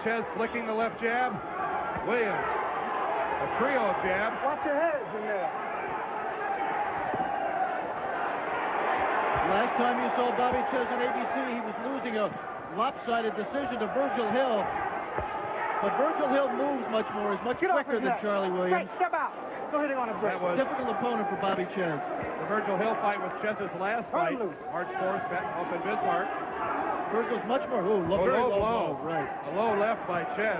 Czyz flicking the left jab. Williams, a trio of jabs. Watch your heads in there. Last time you saw Bobby Czyz on ABC, he was losing a lopsided decision to Virgil Hill. But Virgil Hill moves much more, is much quicker than Charlie Williams. Step out. No hitting on a break. That was difficult opponent for Bobby Czyz. The Virgil Hill fight was Chiz's last fight, March 4th, up in Bismarck. Virgil's much more, very low. Right. A low left by Czyz.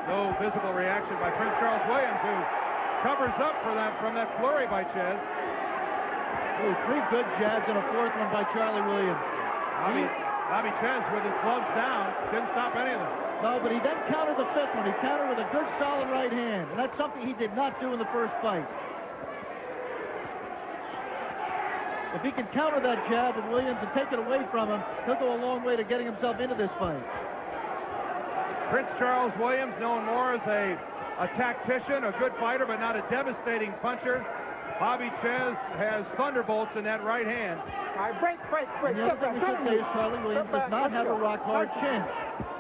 No visible reaction by Prince Charles Williams, who covers up for that from that flurry by Czyz. Ooh, 3 good jabs and a 4th one by Charlie Williams. Bobby Czyz with his gloves down didn't stop any of them. No, but he then countered the 5th one. He countered with a good, solid right hand. And that's something he did not do in the first fight. If he can counter that jab of Williams and take it away from him, he'll go a long way to getting himself into this fight. Prince Charles Williams, known more as a tactician, a good fighter, but not a devastating puncher. Bobby Czyz has thunderbolts in that right hand. All right, break. And the other thing we should say is Charlie Williams does not have a rock-hard chin.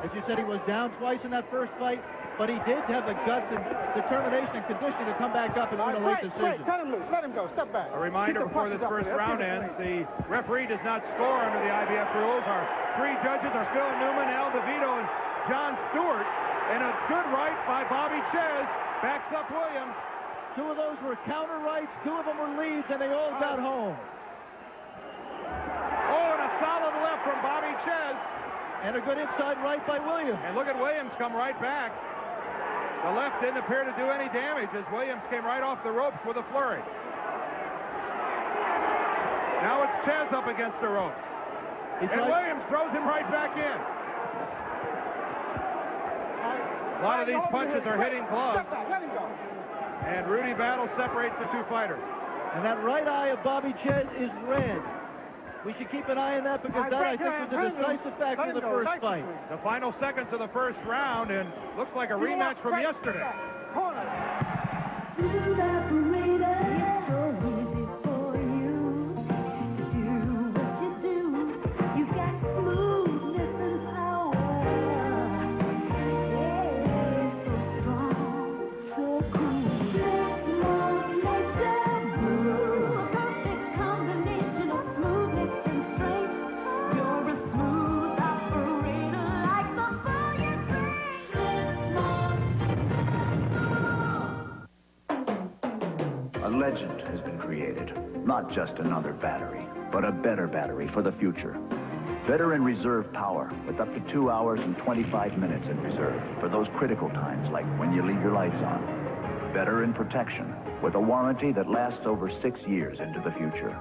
As you said, he was down twice in that first fight, but he did have the guts and determination and conditioning to come back up and win a late decision. Cut him loose. Let him go. Step back. A reminder before this first round ends, the referee does not score under the IBF rules. Our 3 judges are Phil Newman, Al DeVito, and John Stewart. And a good right by Bobby Czyz backs up Williams. 2 of those were counter rights, 2 of them were leads, and they all got home. Oh, and a solid left from Bobby Czyz. And a good inside right by Williams. And look at Williams come right back. The left didn't appear to do any damage as Williams came right off the ropes with a flurry. Now it's Czyz up against the ropes. And Williams throws him right back in. A lot of these punches are hitting gloves. Let him go. And Rudy Battle separates the 2 fighters. And that right eye of Bobby Czyz is red. We should keep an eye on that because that, I think, was a decisive factor in the first fight. The final seconds of the first round, and looks like a rematch from yesterday. A legend has been created. Not just another battery, but a better battery for the future. Better in reserve power, with up to 2 hours and 25 minutes in reserve for those critical times like when you leave your lights on. Better in protection, with a warranty that lasts over 6 years into the future.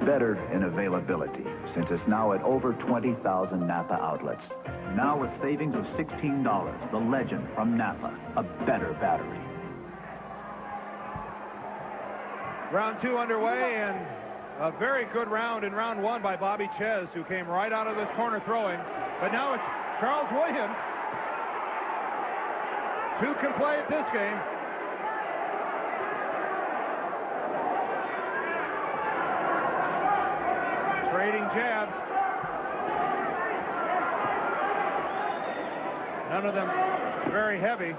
Better in availability, since it's now at over 20,000 Napa outlets. Now with savings of $16, the legend from Napa, a better battery. Round 2 underway, and a very good round in round 1 by Bobby Czyz, who came right out of this corner throwing. But now it's Charles Williams. 2 can play at this game. Trading jabs. None of them very heavy.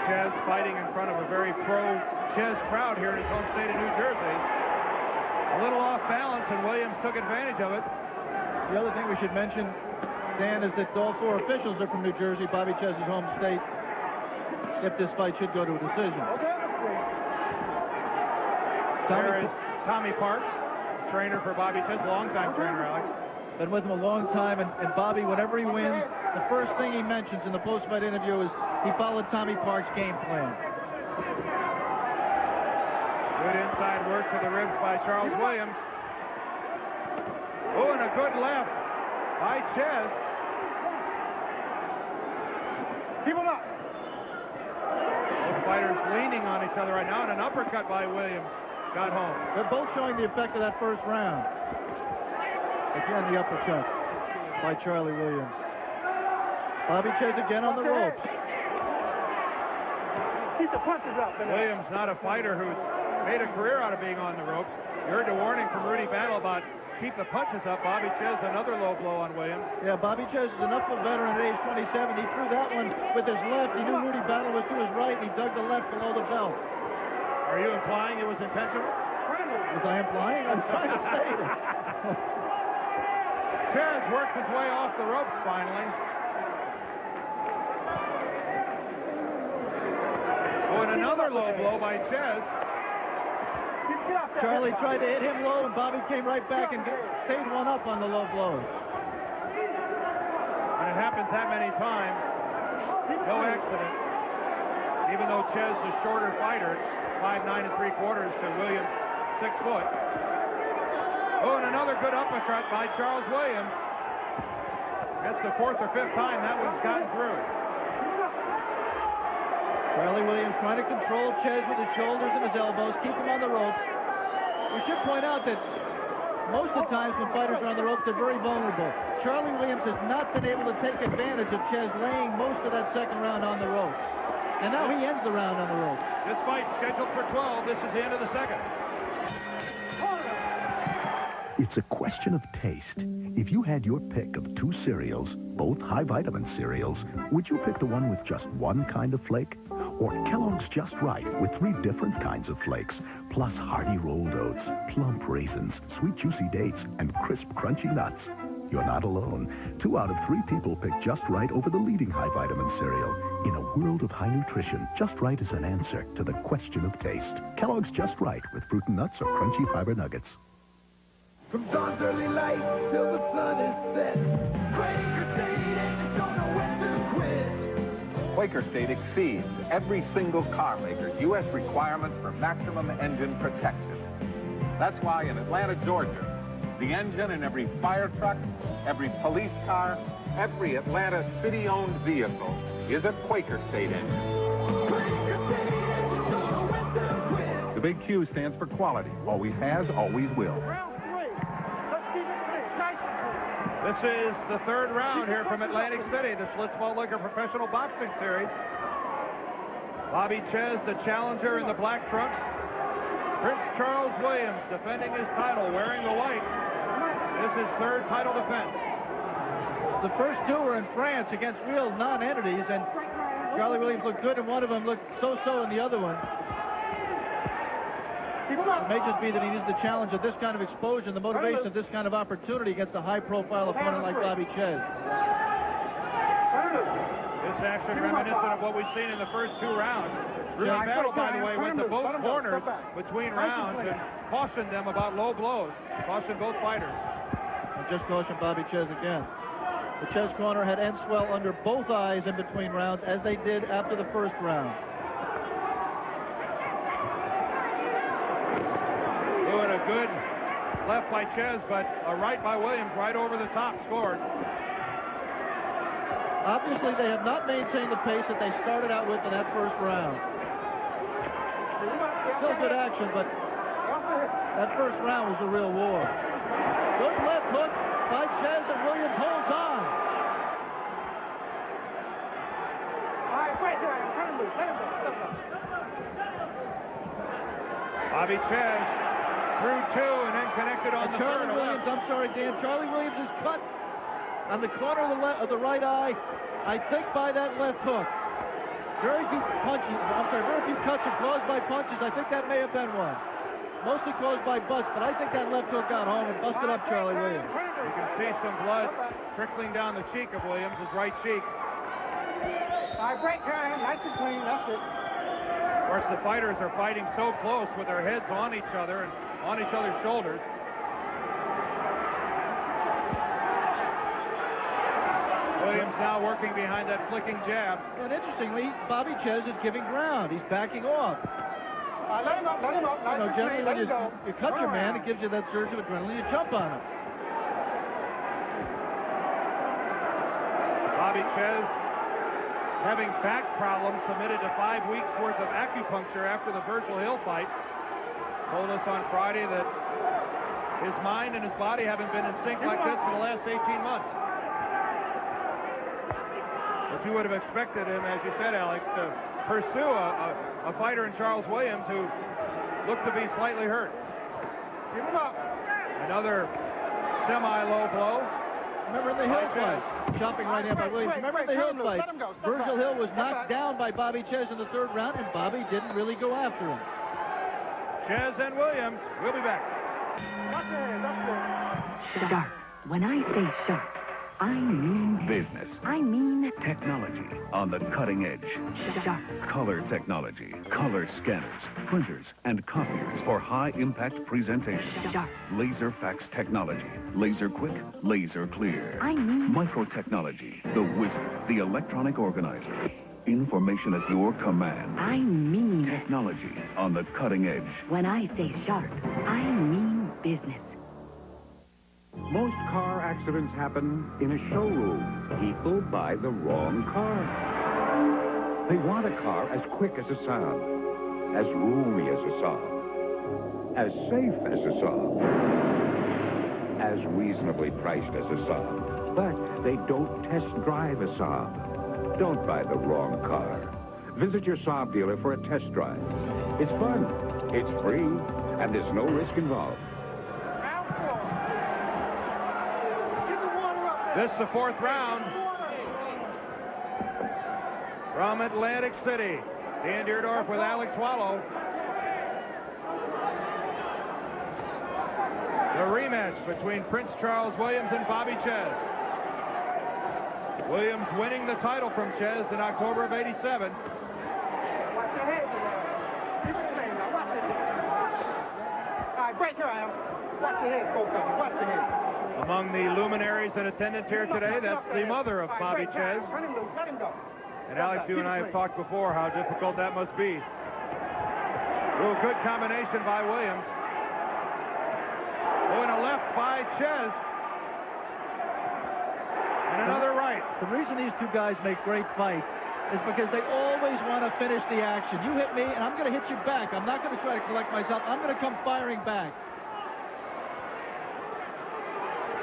Czyz fighting in front of a very pro-Czyz crowd here in his home state of New Jersey. A little off balance, and Williams took advantage of it. The other thing we should mention, Dan, is that all 4 officials are from New Jersey, Bobby Czyz's home state, if this fight should go to a decision. There is Tommy Parks, trainer for Bobby Czyz, longtime trainer, Alex. Been with him a long time, and Bobby, whenever he wins, the first thing he mentions in the post-fight interview is he followed Tommy Parks' game plan. Good inside work to the ribs by Charles Williams. Oh, and a good left by Czyz. Keep him up. Both fighters leaning on each other right now, and an uppercut by Williams got home. They're both showing the effect of that first round. Again, the uppercut by Charlie Williams. Bobby Czyz again on the ropes. Keep the punches up. Williams not a fighter who's made a career out of being on the ropes. You heard the warning from Rudy Battle about keep the punches up. Bobby Czyz, another low blow on Williams. Yeah, Bobby Czyz is enough of a veteran at age 27. He threw that one with his left. He knew Rudy Battle was to his right, and he dug the left below the belt. Are you implying it was intentional? Was I implying? I'm trying to say it. Czyz works his way off the ropes finally. Oh, and another low blow by Czyz. Charlie tried to hit him low, and Bobby came right back and stayed one up on the low blow. And it happens that many times. No accident. Even though Czyz is a shorter fighter, 5'9 3/4 to Williams, 6 foot. Oh, and another good uppercut by Charles Williams. That's the 4th or 5th time that one's gotten through. Charlie Williams trying to control Czyz with his shoulders and his elbows, keep him on the ropes. We should point out that most of the times when fighters are on the ropes, they're very vulnerable. Charlie Williams has not been able to take advantage of Czyz laying most of that second round on the ropes. And now he ends the round on the ropes. This fight scheduled for 12. This is the end of the second. It's a question of taste. If you had your pick of 2 cereals, both high vitamin cereals, would you pick the one with just one kind of flake? Or Kellogg's Just Right with 3 different kinds of flakes, plus hearty rolled oats, plump raisins, sweet juicy dates, and crisp crunchy nuts? You're not alone. 2 out of 3 people pick Just Right over the leading high vitamin cereal. In a world of high nutrition, Just Right is an answer to the question of taste. Kellogg's Just Right with fruit and nuts or crunchy fiber nuggets. From dawn's early light till the sun is set, Quaker State ain't gonna know when to quit. Quaker State exceeds every single car maker's U.S. requirements for maximum engine protection. That's why in Atlanta, Georgia, the engine in every fire truck, every police car, every Atlanta city-owned vehicle is a Quaker State engine. Quaker State ain't gonna know when to quit. The big Q stands for quality. Always has, always will. This is the 3rd round here from Atlantic City, the Schlitz Liquor Professional Boxing Series. Bobby Czyz, the challenger in the black trunks. Prince Charles Williams defending his title, wearing the white. This is his 3rd title defense. The first 2 were in France against real non-entities, and Charlie Williams looked good in one of them, looked so-so in the other one. It may just be that he needs the challenge of this kind of exposure, the motivation of this kind of opportunity against a high-profile opponent like Bobby Czyz. This action reminiscent of what we've seen in the first 2 rounds. Rudy Battle, by the way, went to both corners between rounds and cautioned them about low blows. Cautioned both fighters. And just cautioned Bobby Czyz again. The Czyz corner had Enswell under both eyes in between rounds, as they did after the first round. Doing a good left by Czyz, but a right by Williams, right over the top, scored. Obviously, they have not maintained the pace that they started out with in that first round. Still good action, but that first round was a real war. Good left hook by Czyz, and Williams holds on. All right, wait there. Let him loose. Let him loose. Bobby Czyz through 2 and then connected on the Charlie third. Williams, I'm sorry, Dan. Charlie Williams is cut on the corner of the right eye, I think by that left hook. Very few punches, very few cuts are caused by punches. I think that may have been one. Mostly caused by busts, but I think that left hook got home and busted up Charlie Williams. You can see some blood trickling down the cheek of Williams, his right cheek. All right, break time. Nice and clean. That's it. Of course, the fighters are fighting so close with their heads on each other and on each other's shoulders. Williams now working behind that flicking jab. And interestingly, Bobby Czyz is giving ground. He's backing off. Let him up. Let him up. You know, generally when you cut your man, it gives you that surge of adrenaline. You jump on him. Bobby Czyz, having back problems, submitted to 5 weeks worth of acupuncture after the Virgil Hill fight. Told us on Friday that his mind and his body haven't been in sync like this for the last 18 months. But you would have expected him, as you said, Alex, to pursue a fighter in Charles Williams who looked to be slightly hurt. Give him up. Another semi-low blow. Remember in the Hill fight, chopping right hand by Williams. Remember in the Hill fight, Virgil Hill was knocked down by Bobby Czyz in the third round, and Bobby didn't really go after him. Czyz and Williams. We'll be back. Sharp. When I say sharp, I mean Business. I mean Technology on the cutting edge. sharp. Color technology, color scanners, printers, and copiers for high-impact presentation. Sharp. Laser fax technology, laser quick, laser clear. I mean Microtechnology, the wizard, the electronic organizer. Information at your command. I mean Technology on the cutting edge. when I say sharp, I mean business. Most car accidents happen in a showroom. People buy the wrong car. They want a car as quick as a Saab, as roomy as a Saab, as safe as a Saab, as reasonably priced as a Saab. But they don't test drive a Saab. Don't buy the wrong car. Visit your Saab dealer for a test drive. It's fun, it's free, and there's no risk involved. This is the fourth round. From Atlantic City, Dan Deerdorf with Alex Wallow. The rematch between Prince Charles Williams and Bobby Czyz. Williams winning the title from Czyz in October of '87. Watch your head. Keep it clean. Now watch it. All right, break your arm. Watch your head, both of them. Watch your head. Among the luminaries in attendance here today, that's the mother of Bobby Czyz. Let him loose. Let him go. And Alex, you and I have talked before how difficult that must be. Real good combination by Williams. Oh, and a left by Czyz. And another right. The reason these two guys make great fights is because they always want to finish the action. You hit me, and I'm going to hit you back. I'm not going to try to collect myself. I'm going to come firing back.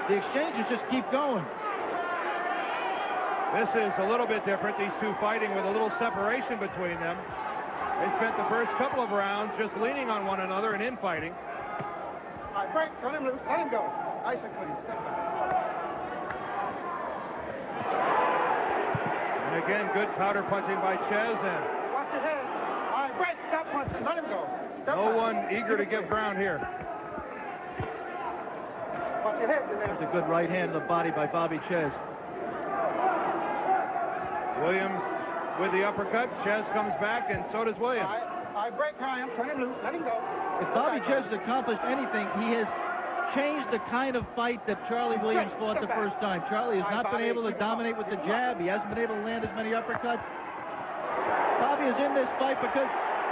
The exchanges just keep going. This is a little bit different. These two fighting with a little separation between them. They spent the first couple of rounds just leaning on one another and infighting. All right, break. Let him loose. Let him go. Nice and clean. Step back. And again, good powder punching by Czyz. And Watch your head. All right, break. Stop punching. Let him go. Step no back. one eager to give ground here. Watch your head. There's a good right hand to the body by Bobby Czyz. Williams with the uppercut. Czyz comes back, and so does Williams. All right, break Ryan. Turn him loose. Let him go. If Bobby Czyz has accomplished anything, he has changed the kind of fight that Charlie Williams fought the first time. Charlie has not been able to dominate with the jab. He hasn't been able to land as many uppercuts. Bobby is in this fight because...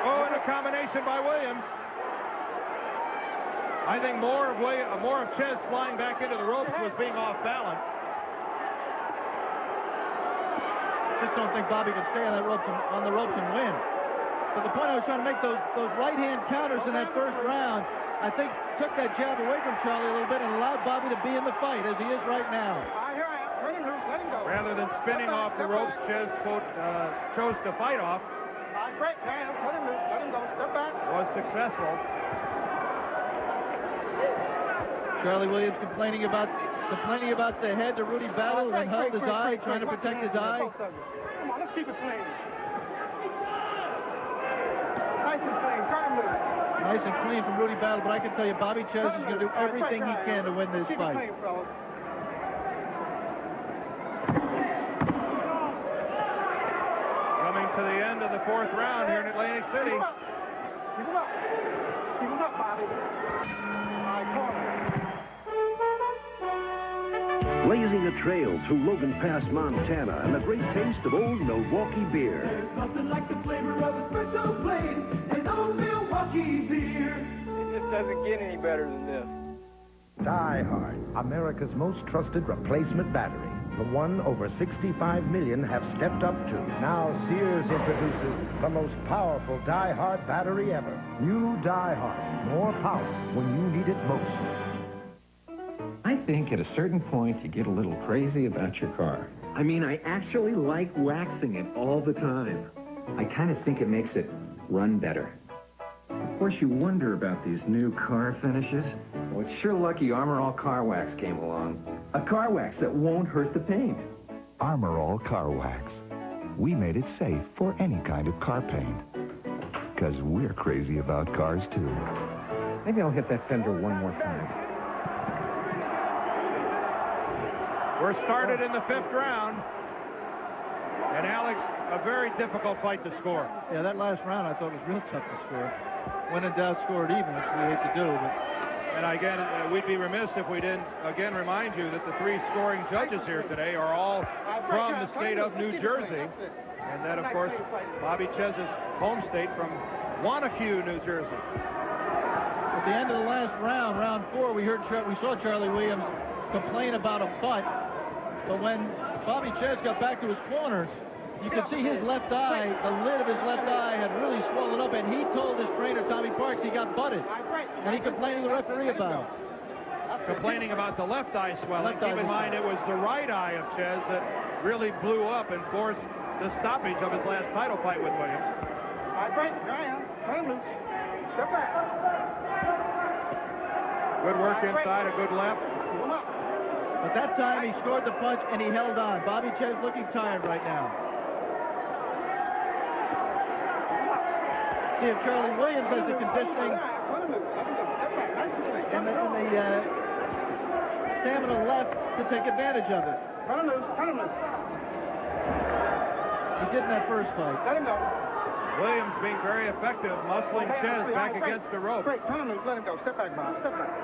Oh, and a combination by Williams. I think more of Czyz flying back into the ropes was being off balance. Just don't think Bobby could stay on the ropes and win. But the point I was trying to make, those right-hand counters in that first round, I think took that jab away from Charlie a little bit and allowed Bobby to be in the fight as he is right now. All right, here I am. Turn him loose. Let him go. Rather than spinning off the ropes, Czyz chose to fight off. All right, break Ryan. Turn him loose. Let him go. Step back. Was successful. Charlie Williams complaining about the head to Rudy Battle and held his eye, trying to protect his eye. Come on, let's keep it clean. Nice and clean. Turn him loose. Nice and clean from Rudy Battle, but I can tell you Bobby Czyz is going to do everything he can to win this Keep it fight. clean, fellas. Coming to the end of the fourth round here in Atlantic City. Keep him up. Keep him up. Keep him up, Bobby. All right, corner. Blazing a trail through Logan Pass, Montana, and the great taste of old Milwaukee beer. There's nothing like the flavor of a special place in old Milwaukee beer. It just doesn't get any better than this. Die Hard, America's most trusted replacement battery. The one over 65 million have stepped up to. Now Sears introduces the most powerful Die Hard battery ever. New Die Hard, more power when you need it most. I think at a certain point you get a little crazy about your car. I mean, I actually like waxing it all the time. I kind of think it makes it run better. Of course, you wonder about these new car finishes. Well, it's sure lucky Armor All Car Wax came along. A car wax that won't hurt the paint. Armor All Car Wax. We made it safe for any kind of car paint. Because we're crazy about cars, too. Maybe I'll hit that fender one more time. We're started in the 5th round. And Alex, a very difficult fight to score. Yeah, that last round I thought was real tough to score. When in doubt, score it even, which we hate to do. But... And again, we'd be remiss if we didn't, again, remind you that the 3 scoring judges here today are all from the state of New Jersey. And then, of course, Bobby Czyz's home state from Wanacue, New Jersey. At the end of the last round, round 4, we saw Charlie Williams complain about a butt. But when Bobby Czyz got back to his corner, you could see his left eye, the lid of his left eye had really swollen up, and he told his trainer, Tommy Parks, he got butted. And he complained to the referee about it. Complaining about the left eye swelling. Keep in mind, it was the right eye of Czyz that really blew up and forced the stoppage of his last title fight with Williams. I break, I am. Turn loose. Step back. Good work inside, a good left. But that time he scored the punch and he held on. Bobby Czyz looking tired right now. See if Charlie Williams has the conditioning and the stamina left to take advantage of it. Turn him loose. Turn him loose. He did in that first fight. Let him go. Williams being very effective, muscling Czyz back against the rope. Break. Turn him loose. Let him go. Step back, Bob. Step back.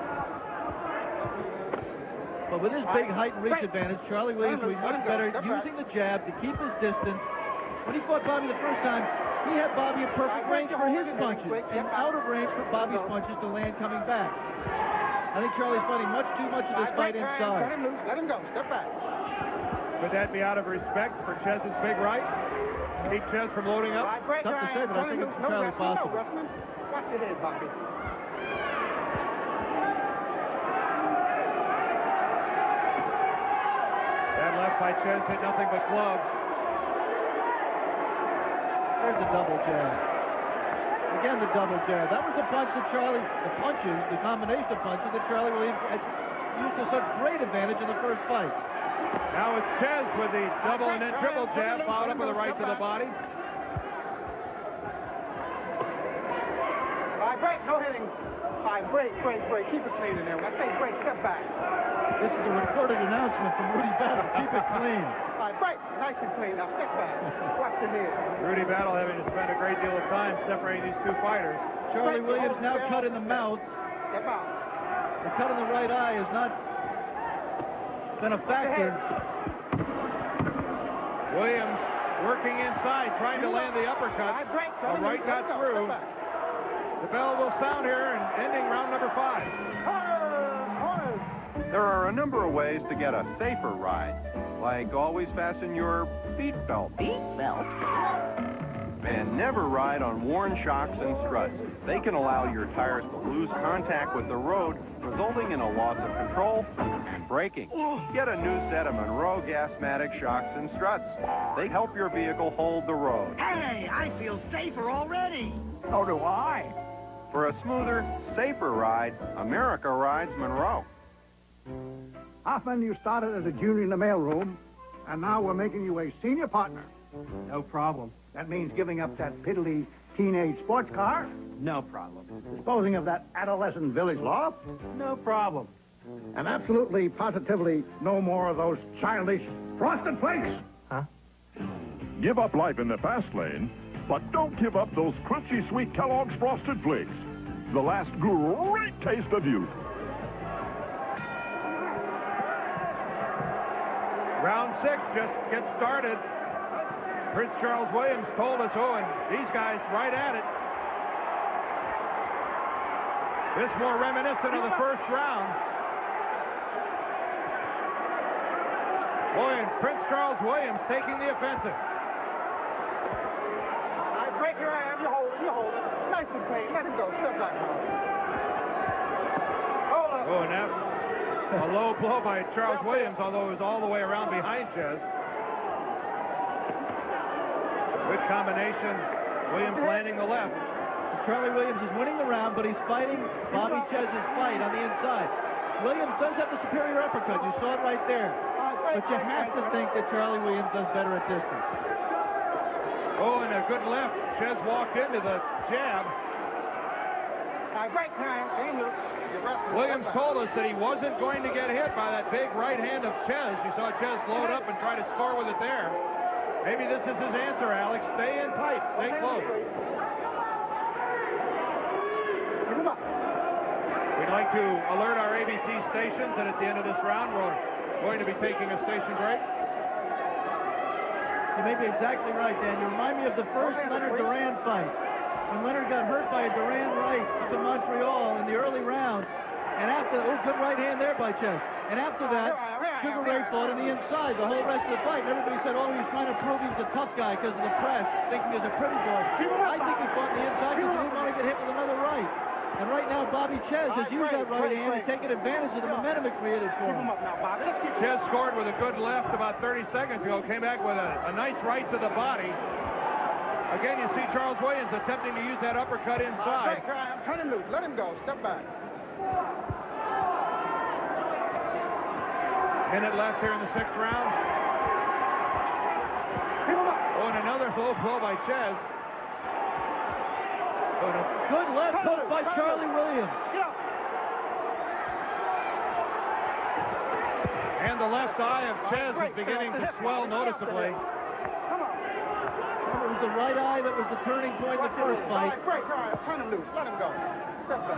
But with his big height and reach advantage, Charlie Williams will be much better using the jab to keep his distance. When he fought Bobby the first time, he had Bobby in perfect range for his punches and out of range for Bobby's punches to land coming back. I think Charlie's fighting much too much of this fight inside. Turn him loose. Let him go. Step back. Could that be out of respect for Czyz's big right? Keep Czyz from loading up? Tough to say, but I think it's entirely possible. Watch your head, Bobby. Left by Czyz hit nothing but gloves. There's the double jab. Again, the double jab. That was the punch that the combination of punches that Charlie Williams had used to such great advantage in the first fight. Now it's Czyz with the double and then triple jab, followed up with a right to the body. Break, no hitting. Break. Keep it clean in there. When I say break, step back. This is a recorded announcement from Rudy Battle. Keep it clean. Break. Nice and clean. Now step back. Watch the head. Rudy Battle having to spend a great deal of time separating these 2 fighters. Charlie Williams now cut in the mouth. Step out. The cut in the right eye has not been a factor. Williams working inside, trying to land the uppercut. A right got through. The bell will sound here and ending round number 5. There are a number of ways to get a safer ride, like always fasten your seat belt. Seat belt? And never ride on worn shocks and struts. They can allow your tires to lose contact with the road, resulting in a loss of control and braking. Get a new set of Monroe Gasmatic shocks and struts. They help your vehicle hold the road. Hey, I feel safer already. So do I. For a smoother, safer ride, America rides Monroe. Hoffman, you started as a junior in the mailroom, and now we're making you a senior partner. No problem. That means giving up that piddly teenage sports car? No problem. Disposing of that adolescent village loft? No problem. And absolutely, positively, no more of those childish frosted flakes? Huh? Give up life in the fast lane, but don't give up those crunchy sweet Kellogg's Frosted Flakes. The last great taste of youth. Round 6 just gets started. Prince Charles Williams told us, and these guys right at it. This more reminiscent of the first round. And Prince Charles Williams taking the offensive. Break your arm. You hold it. Nice and clean. Let him go. Step back. Hold up. And that a low blow by Charles Williams, although it was all the way around behind Czyz. Good combination. Williams landing the left. Charlie Williams is winning the round, but he's fighting Bobby Czyz's fight on the inside. Williams does have the superior uppercut. You saw it right there. But you have to think that Charlie Williams does better at distance. Oh, and a good left. Czyz walked into the jab. Williams told us that he wasn't going to get hit by that big right hand of Czyz. You saw Czyz load up and try to score with it there. Maybe this is his answer, Alex. Stay in tight. Stay close. We'd like to alert our ABC stations that at the end of this round, we're going to be taking a station break. You may be exactly right, Dan. You remind me of the first Leonard-Duran fight. When Leonard got hurt by a Duran right up in Montreal in the early round. And after, good right hand there by Czyz. And after that, Sugar Ray fought on the inside the whole rest of the fight. And everybody said, oh, he's trying to prove he's a tough guy because of the press, thinking he's a pretty boy. I think he fought on the inside because he didn't want to get hit with another right. And right now, Bobby Czyz has used that right hand and taken advantage of the momentum it created for him. Czyz scored with a good left about 30 seconds ago, came back with a nice right to the body. Again, you see Charles Williams attempting to use that uppercut inside. Turn him loose. Let him go. Step back. Minute left here in the 6th round. Oh, and another low blow by Czyz. Oh, and a good left hook by Charlie Williams. And the left eye of Czyz is beginning to swell noticeably. It was the right eye that was the turning point in the first fight. Turn him loose. Let him go. I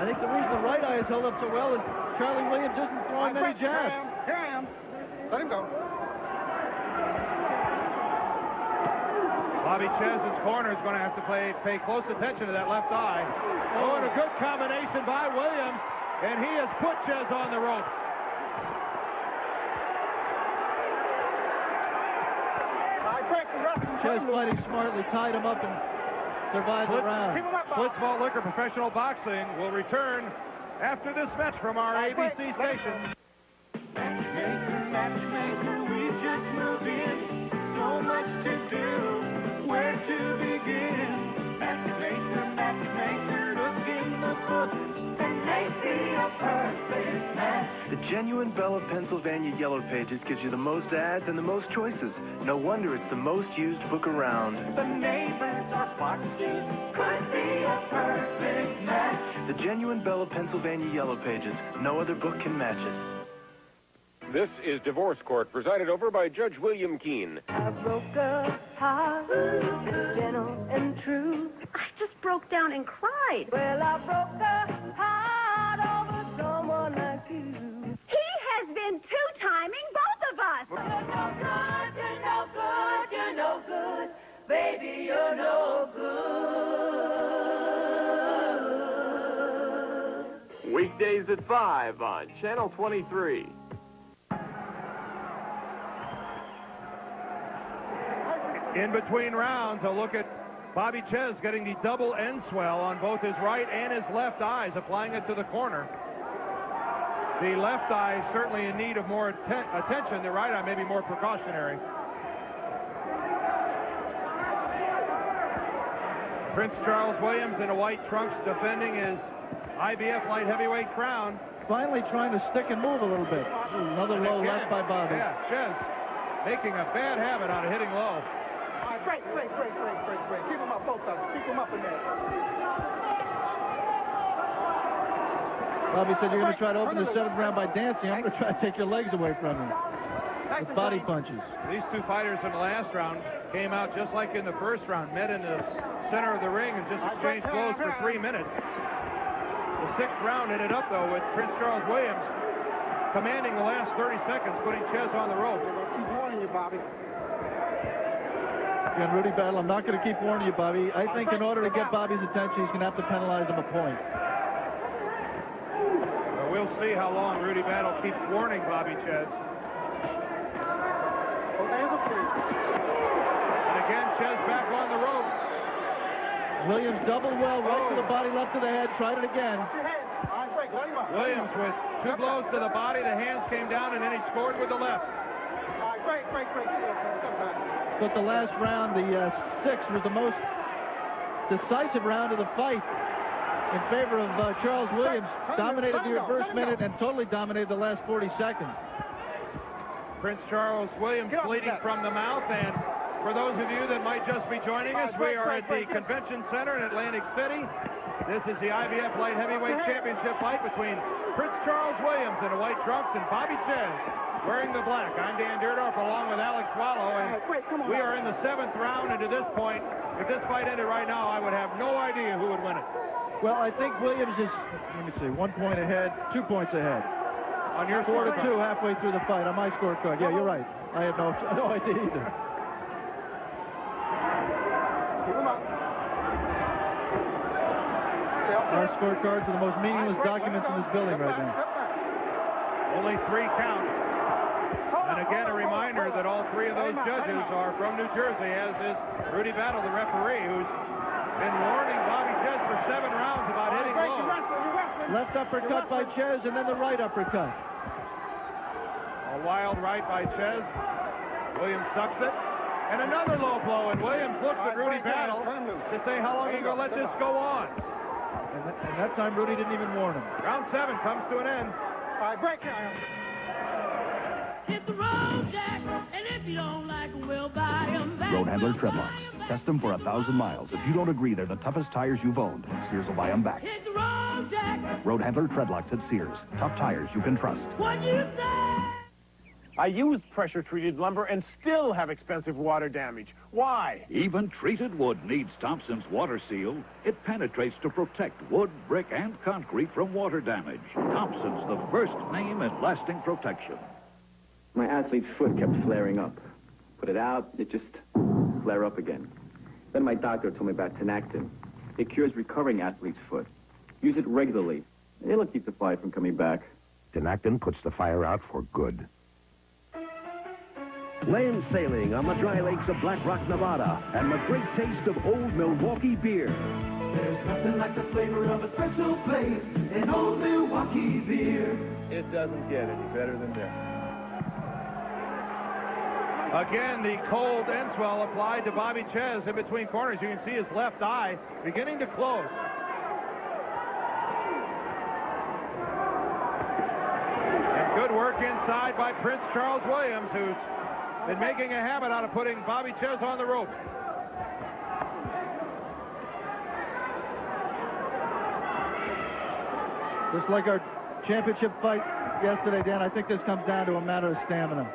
think the reason the right eye is held up so well is Charlie Williams isn't throwing many jabs. Here I am. Let him go. Bobby Czyz's corner is going to have to pay close attention to that left eye. Oh, and a good combination by Williams, and he has put Czyz on the rope. Czyz fighting smartly, tied him up and survived the round. Blitzball Liquor Professional Boxing will return after this match from our ABC station. Matchmaker, we just moved in. So much to do. Where to begin? Matchmaker, look in the book. And they see a perfect match. The genuine Belle of Pennsylvania Yellow Pages gives you the most ads and the most choices. No wonder it's the most used book around. The neighbors are foxes. Could be a perfect match. The genuine Belle of Pennsylvania Yellow Pages. No other book can match it. This is Divorce Court, presided over by Judge William Keene. I broke a heart, it's gentle and true. I just broke down and cried. Well, I broke a heart over someone like you. He has been two-timing both of us. You're no good, you're no good, you're no good. Baby, you're no good. Weekdays at 5 on Channel 23. In between rounds, a look at Bobby Czyz getting the double end swell on both his right and his left eyes, applying it to the corner. The left eye is certainly in need of more attention. The right eye may be more precautionary. Prince Charles Williams in a white trunks defending his IBF light heavyweight crown. Finally trying to stick and move a little bit. Another low left by Bobby. Yeah, Czyz making a bad habit out of hitting low. Break. Keep him up, both of them. Keep him up in there. Bobby said you're going to try to open the 7th round by dancing. I'm going to try to take your legs away from you. With body punches. These two fighters in the last round came out just like in the first round, met in the center of the ring and just exchanged blows for 3 minutes. The 6th round ended up, though, with Prince Charles Williams commanding the last 30 seconds, putting Czyz on the rope. Keep warning you, Bobby. Again, Rudy Battle, I'm not going to keep warning you, Bobby. I think in order to get Bobby's attention, he's going to have to penalize him a point. Well, we'll see how long Rudy Battle keeps warning Bobby Czyz. And again, Czyz back on the rope. Williams double well, right to the body, left to the head, tried it again. Williams with 2 blows to the body, the hands came down, and then he scored with the left. But the last round, the 6th, was the most decisive round of the fight in favor of Charles Williams. Dominated the first minute and totally dominated the last 40 seconds. Prince Charles Williams bleeding from the mouth. And for those of you that might just be joining us, we are at the Convention Center in Atlantic City. This is the IBF Light Heavyweight Championship fight between Prince Charles Williams in the white trunks and Bobby Czyz wearing the black. I'm Dan Dierdorf along with Alex Wallow, and we are in the 7th round. And to this point, if this fight ended right now, I would have no idea who would win it. Well, I think Williams is, let me see, 1 point ahead, 2 points ahead. On your 4-2 halfway through the fight on my scorecard. Yeah, you're right. I had no idea either. Our scorecards are the most meaningless documents in this building right now. Only 3 counts. And again, a reminder that all 3 of those judges are from New Jersey, as is Rudy Battle, the referee, who's been warning Bobby Czyz for 7 rounds about hitting low. Left uppercut by Czyz, and then the right uppercut. A wild right by Czyz. Williams sucks it. And another low blow, and Williams looks at Rudy Battle to say how long are you going to let this go on. And that time, Rudy didn't even warn him. Round 7 comes to an end. All right, break it. Hit the road, Jack, and if you don't like them, we'll buy them back. Road Handler Treadlocks. Test them for 1,000 miles. If you don't agree they're the toughest tires you've owned, Sears will buy them back. Hit the road, Jack. Road Handler Treadlocks at Sears. Tough tires you can trust. What you say? I used pressure-treated lumber and still have expensive water damage. Why? Even treated wood needs Thompson's Water Seal. It penetrates to protect wood, brick, and concrete from water damage. Thompson's the first name in lasting protection. My athlete's foot kept flaring up. Put it out, it just flare up again. Then my doctor told me about Tenactin. It cures recovering athlete's foot. Use it regularly. It'll keep the fire from coming back. Tenactin puts the fire out for good. Land sailing on the dry lakes of Black Rock, Nevada, and the great taste of old Milwaukee beer. There's nothing like the flavor of a special place in old Milwaukee beer. It doesn't get any better than this. Again, the cold end swell applied to Bobby Czyz in between corners. You can see his left eye beginning to close. And good work inside by Prince Charles Williams, who's been making a habit out of putting Bobby Czyz on the rope. Just like our championship fight yesterday, Dan, I think this comes down to a matter of stamina.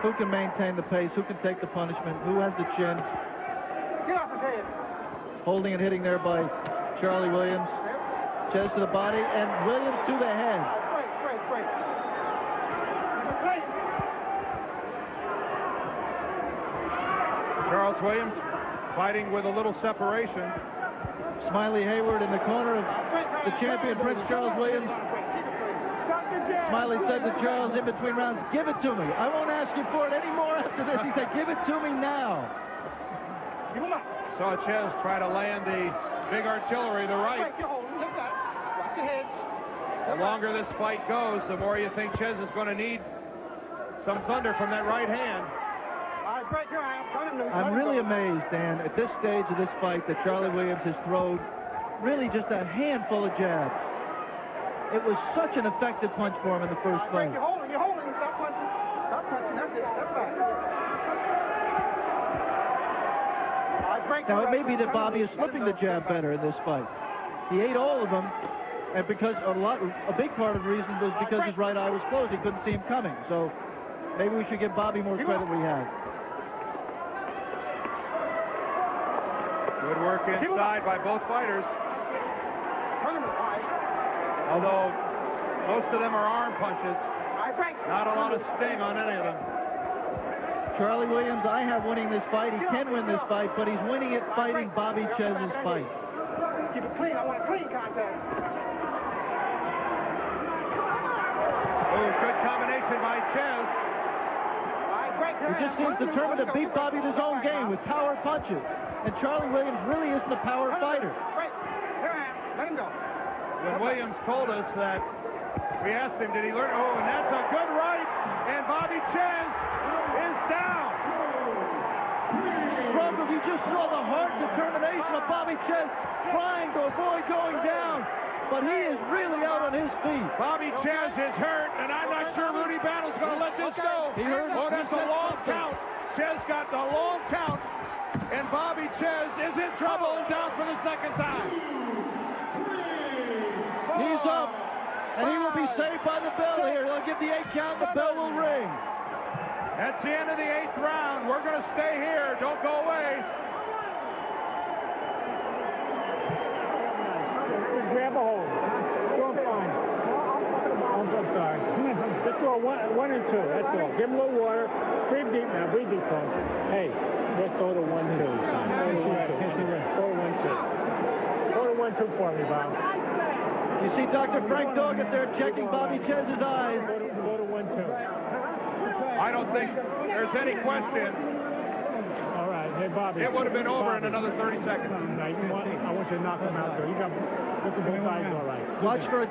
Who can maintain the pace? Who can take the punishment? Who has the chin? Get off his head. Holding and hitting there by Charlie Williams. Czyz to the body, and Williams to the head. Break. Charles Williams fighting with a little separation. Smiley Hayward in the corner of the champion, Prince Charles Williams. Smiley said to Charles in between rounds, give it to me. I won't ask you for it anymore after this. He said, give it to me now. Saw Czyz try to land the big artillery, the right. The longer this fight goes, the more you think Czyz is going to need some thunder from that right hand. I'm really amazed, Dan, at this stage of this fight that Charlie Williams has thrown really just a handful of jabs. It was such an effective punch for him in the first fight. You're holding. Stop punching. That's it. Step back. Now, it may be that Bobby is slipping the jab better in this fight. He ate all of them, and because a big part of the reason was because his right eye was closed. He couldn't see him coming. So maybe we should give Bobby more credit we have. Good work inside by both fighters. Although most of them are arm punches. Not a lot of sting on any of them. Charlie Williams, I have winning this fight. He can win this fight, but he's winning it fighting Bobby Czyz's fight. Keep it clean. I want a clean contact. Oh, good combination by Czyz. He just seems determined to beat Bobby at his own game with power punches. And Charlie Williams really isn't a power fighter. Let him go. When Williams told us that We asked him, did he learn? Oh, and that's a good right. And Bobby Czyz is down. Struggled. You just saw the heart determination of Bobby Czyz trying to avoid going down. But he is really out on his feet. Bobby Czyz is hurt, and I'm not sure Rudy Battle's going to let this go. He hurt. Oh, that's a long count. Czyz got the long count, and Bobby Czyz is in trouble and down for the second time. He's up, and he will be saved by the bell here. They'll give the 8 count, the bell will ring. That's the end of the 8th round. We're going to stay here. Don't go away. Grab a hold. Doing fine. I'm sorry. Just throw one and two. That's all. Give him a little water. Breathe deep now. Breathe deep, folks. Hey, let's go to 1-2. Go to 1-2. Go to 1-2 for me, Bob. You see Dr. Frank Doggett there checking Bobby Czyz's eyes. Go to 1-2. I don't think there's any question. All right. Hey, Bobby. It would have been over in another 30 seconds. I want you to knock him out, though. You got look at both sides all right. Watch for a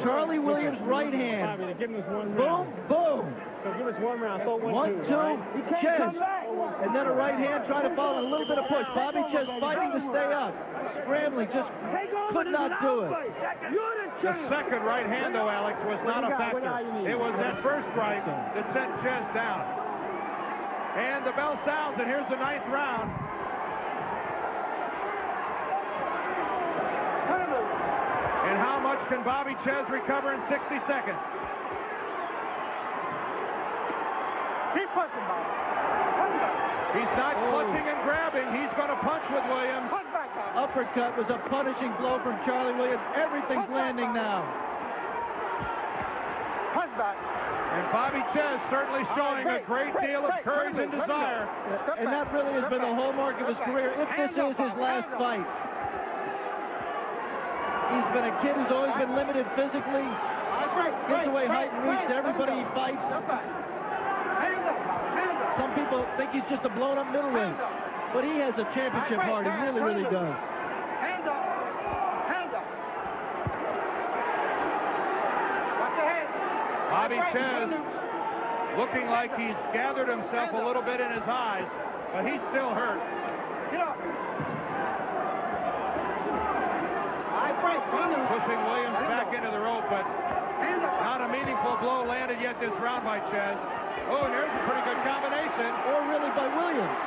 Charlie Williams right hand. Bobby, give him this one boom, round. boom. So give us one round. Throw 1-2, 1-2. Czyz. And then a right hand trying to follow a little bit of push. Bobby Czyz fighting to stay up. Scrambling, just could not do it. The second right hand, though, Alex, was not a factor. It was that first right that sent Czyz down. And the bell sounds, and here's the 9th round. And how much can Bobby Czyz recover in 60 seconds? Keep punching, Bob. He's not clutching and grabbing. He's going to punch with Williams. Uppercut was a punishing blow from Charlie Williams. Everything's landing now. Punch back. And Bobby Czyz certainly showing a great deal of courage and desire. And that really has been the hallmark of his career, if this is his last fight. He's been a kid who's always been limited physically. Gives away height and reach to everybody he fights. Some people think he's just a blown-up middleweight. But he has a championship heart. He really, really does. Hands up. Hands up. Watch your head. Bobby Czyz looking like he's gathered himself a little bit in his eyes, but he's still hurt. Get up. Pushing Williams back into the rope, but not a meaningful blow landed yet this round by Czyz. Oh, and there's a pretty good combination. Or really by Williams.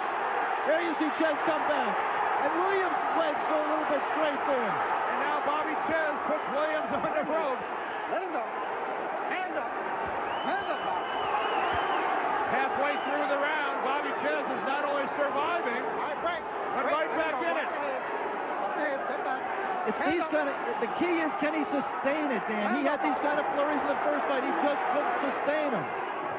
There you see Czyz come back. And Williams' legs go a little bit straight to him. And now Bobby Czyz puts Williams on the rope. Let him go. Hands up. Hands up, Bob. Halfway through the round, Bobby Czyz is not only surviving, but right back in it. It's these kind of, the key is, can he sustain it, Dan? He had these kind of flurries in the first fight. He just couldn't sustain them.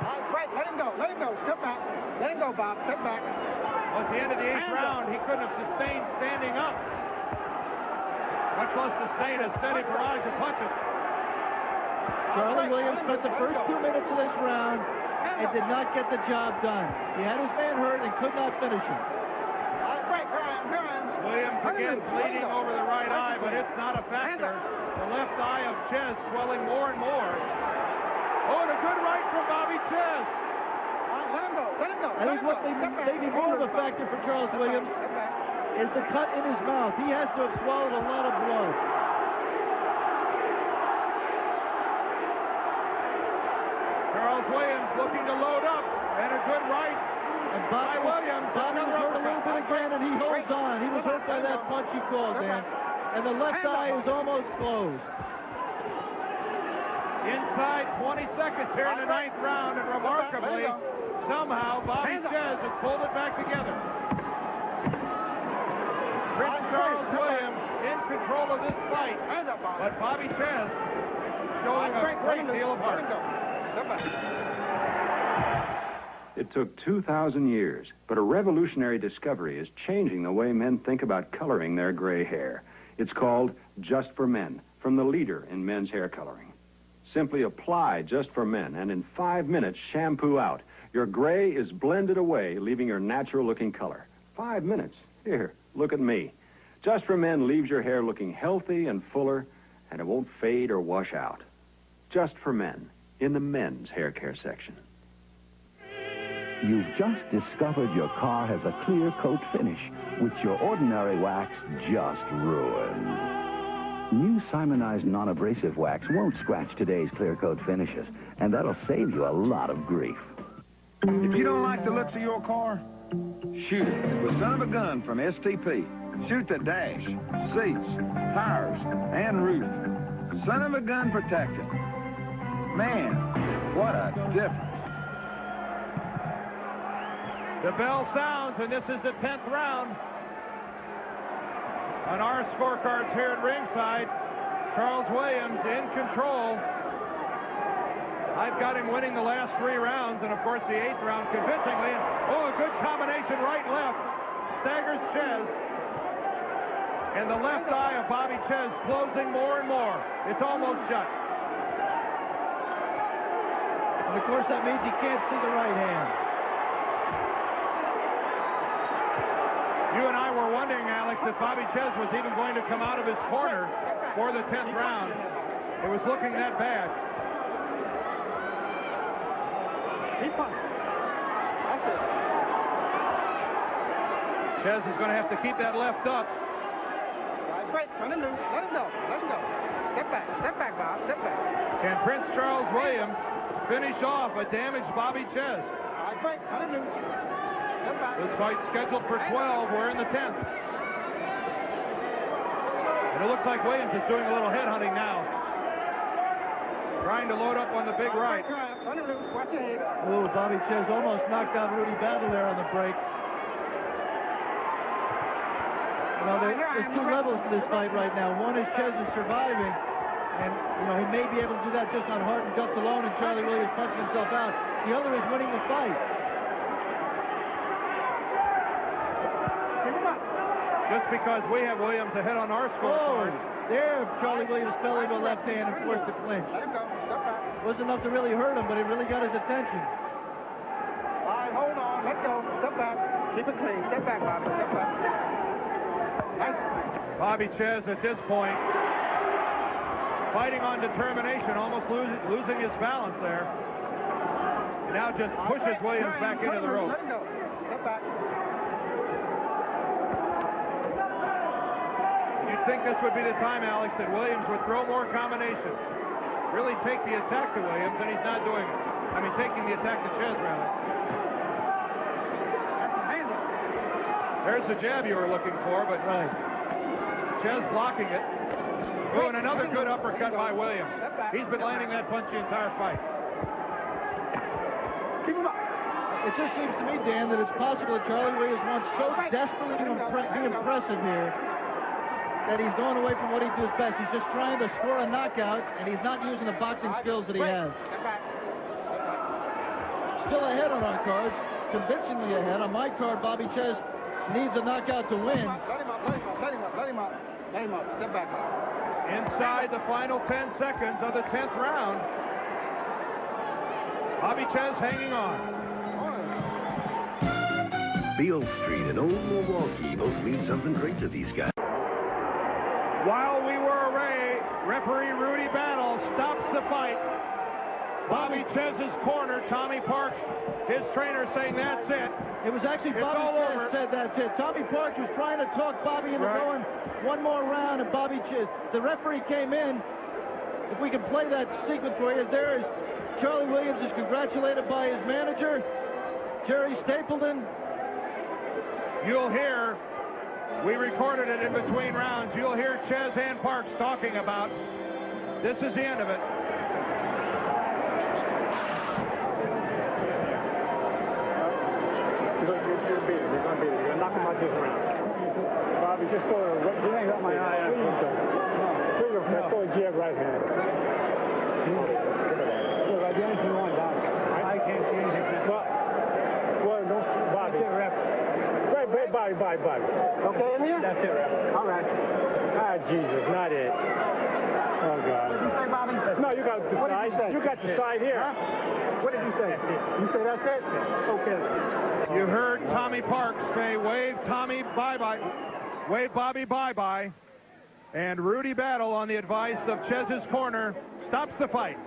All right, let him go. Let him go. Step back. Let him go, Bob. Step back. Well, at the end of the 8th round, he couldn't have sustained standing up. Much less sustain a steady barrage of punches. Charlie Williams spent the first 2 minutes of this round and did not get the job done. He had his man hurt and could not finish him. Williams again bleeding over the right eye, but it's not a factor. The left eye of Czyz swelling more and more. Oh, and a good right from Bobby Czyz. Let him go. Let him go. I think what may be more of a factor for Charles Williams is the cut in his mouth. He has to have swallowed a lot of blood. Charles Williams looking to load up, and a good right. And Bobby Williams hurt a little bit again, and he holds on. He was hurt by that punch he called, Dan. And the left eye is almost closed. Inside 20 seconds here in the 9th round, and remarkably, somehow Bobby Czyz has pulled it back together. Prince Charles Williams in control of this fight, but Bobby Czyz showing a great deal of heart. It took 2,000 years, but a revolutionary discovery is changing the way men think about coloring their gray hair. It's called Just for Men, from the leader in men's hair coloring. Simply apply Just for Men, and in 5 minutes, shampoo out. Your gray is blended away, leaving your natural-looking color. 5 minutes. Here, look at me. Just for Men leaves your hair looking healthy and fuller, and it won't fade or wash out. just for men, in the men's hair care section. You've just discovered your car has a clear coat finish, which your ordinary wax just ruined. New Simonized non-abrasive wax won't scratch today's clear coat finishes, and that'll save you a lot of grief. If you don't like the looks of your car, shoot it with Son of a Gun from STP. Shoot the dash, seats, tires, and roof. Son of a Gun protector. Man, what a difference. The bell sounds, and this is the 10th round. On our scorecards here at ringside, Charles Williams in control. I've got him winning the last 3 rounds, and of course the 8th round convincingly. Oh, a good combination right-left. Staggers Czyz. And the left eye of Bobby Czyz closing more and more. It's almost shut. And of course that means he can't see the right hand. You and I were wondering, Alex, if Bobby Czyz was even going to come out of his corner for the 10th round. It was looking that bad. Czyz is going to have to keep that left up. Let him loose. Let him go. Let him go. Step back, Bob. Step back. Can Prince Charles Williams finish off a damaged Bobby Czyz? Let him loose. This fight scheduled for 12. We're in the 10th. And it looks like Williams is doing a little head hunting now. Trying to load up on the big right. Oh, Bobby Czyz almost knocked out Rudy Battle there on the break. You know, there's 2 levels to this fight right now. One is Czyz is surviving, and you know he may be able to do that just on heart and guts alone, and Charlie Williams punching himself out. The other is winning the fight. Just because we have Williams ahead on our scorecard. There, Charlie Williams fell into a left hand and forced the clinch. Let him go. Step back. Wasn't enough to really hurt him, but it really got his attention. All right, hold on. Let go. Step back. Keep it clean. Step back, Bobby. Step back. Nice. Bobby Czyz at this point fighting on determination, almost losing his balance there. Now just pushes Williams back into the rope. Let him go. Step back. You'd think this would be the time, Alex, that Williams would throw more combinations. Really take the attack to Williams, and he's not doing it. I mean, taking the attack to Czyz, rather. There's the jab you were looking for, but Czyz blocking it. Oh, and another good uppercut by Williams. He's been landing that punch the entire fight. It just seems to me, Dan, that it's possible that Charlie Williams wants so desperately to be impressive here that he's going away from what he does best. He's just trying to score a knockout, and he's not using the boxing skills that he has. Still ahead on our cards, convincingly ahead. On my card, Bobby Czyz needs a knockout to win. Let him up. Step back. Inside the final 10 seconds of the 10th round. Bobby Czyz hanging on. Beale Street and Old Milwaukee both mean something great to these guys. While we were away, referee Rudy Battle stops the fight. Bobby Czyz's corner, Tommy Parks, his trainer, saying that's it. It was actually Bobby Czyz said that's it. Tommy Parks was trying to talk Bobby into going one more round, and Bobby Czyz. The referee came in. If we can play that sequence for you, there is Charlie Williams is congratulated by his manager, Jerry Stapleton. You'll hear, we recorded it in between rounds, you'll hear Czyz and Parks talking about, this is the end of it. You're going to beat him. You're going to beat him. You're going to knock him out this round. Bobby, just throw it. You ain't got my eye. Please don't. Throw a jab right hand. Look, I do anything you want, Bobby. I can't see anything. Well, don't, Bobby. That's it, ref. Bye. Okay, in here? That's it, ref. All right. Ah, Jesus, not it. Oh, God. What did you say, Bobby? No, you got the side. You got the side here. Huh? What did you say? You say that's it? Okay. You heard Tommy Parks say, wave Tommy bye-bye. Wave Bobby bye-bye. And Rudy Battle, on the advice of Czyz's corner, stops the fight.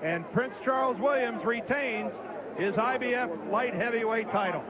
And Prince Charles Williams retains his IBF light heavyweight title.